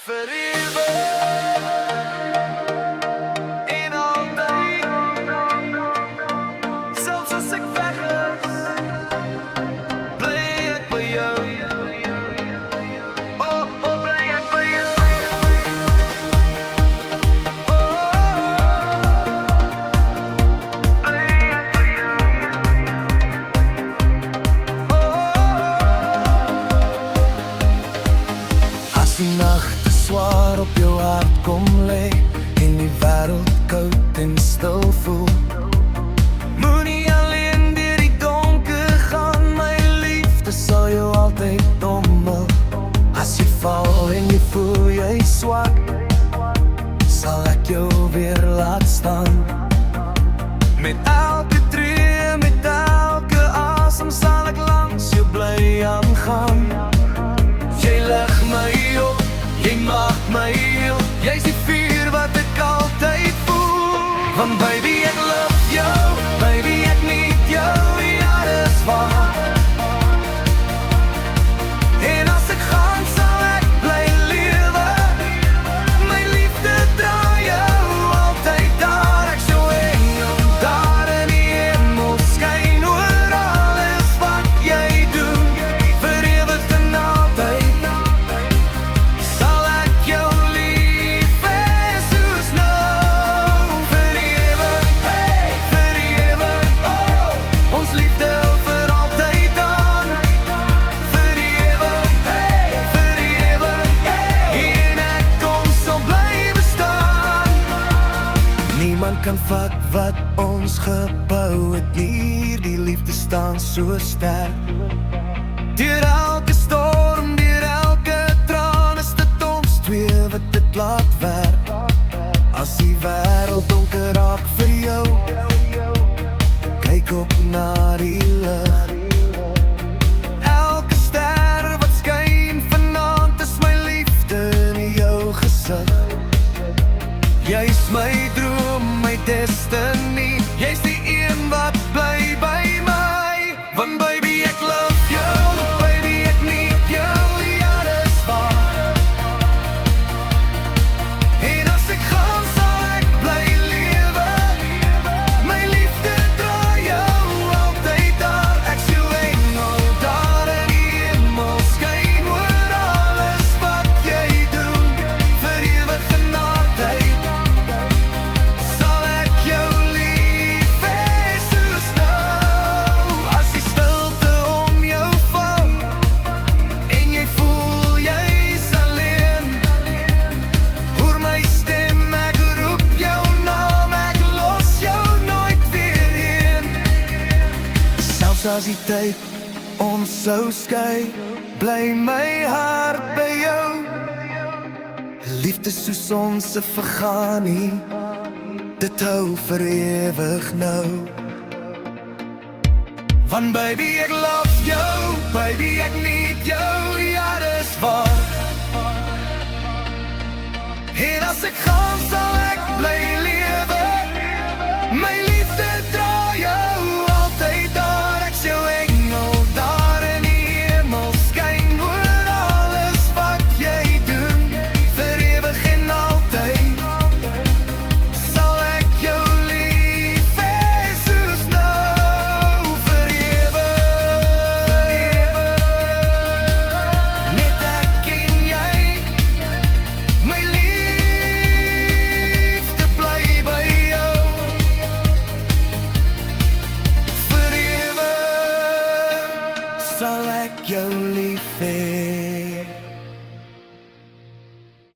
Forever en altyd, selfs as ek weg is, bly ek by jou. Oh, oh, bly ek by jou. Oh, bly ek by jou. Oh, as die nagte swaar op jou hart kom lê en die wêreld koud en stil voel, moenie alleen deur die donker gaan, my liefde sal jou altyd ommel. As jy val en jy voel jy swak, sal ek jou weer laat staan. Met elke tree, met elke asem sal ek langs jou bly aangaan. Jy lig my op, jy maak my heel, jy's die vuur wat ek altyd voel. Want baby ek love jou, baby ek need jou, ja dis waar. En as ek gaan sal ek bly lewe, my liefde dra jou altyd daar. Ek sou engel daar in die hemel skyn oor alles wat jy doen, vir ewig en altyd. Sal ek jou lief hê soos nou, vir ewig, oh, ons liefde hou vir altyd aan. Vir ewig, en ek ons sal bly bestaan. Niemand kan vat wat ons gebou het nie, die liefde staan so sterk. Deur elke storm, deur elke traan, is dit ons twee wat dit laat werk. As die wêreld donker raak vir jou, kyk op na die lig. Elke ster wat skyn vanaand is my liefde in jou gesig. Jy's my droom, my destiny, jy's die een wat bly by my. Want baby ek love jou, baby ek need jou, ja dis waar. En as ek gaan sal ek bly lewe, my liefde dra jou altyd daar. Ek sou engel daar in die hemel skyn oor alles wat jy doen, vir ewig en altyd. Sal ek jou lief hê soos nou, as die stilte om jou val en jy voel jy's alleen. Hoor my stem, ek roep jou naam, ek los jou nooit weer heen. Selfs as die tyd ons sou skei, bly my hart by jou. Liefde soos ons se vergaan nie, dit hou vir ewig nou. Want baby ek love jou, baby ek need jou, ja dis waar. En as ek gaan sal ek bly lewe, my liefde dra jou altyd daar. Ek sou engel daar in die hemel skyn oor alles wat jy doen, vir ewig en altyd. Sal ek jou lief hê soos nou, vir ewig. Net ek en jy, my liefde bly by jou. Vir ewig sal ek jou lief hê.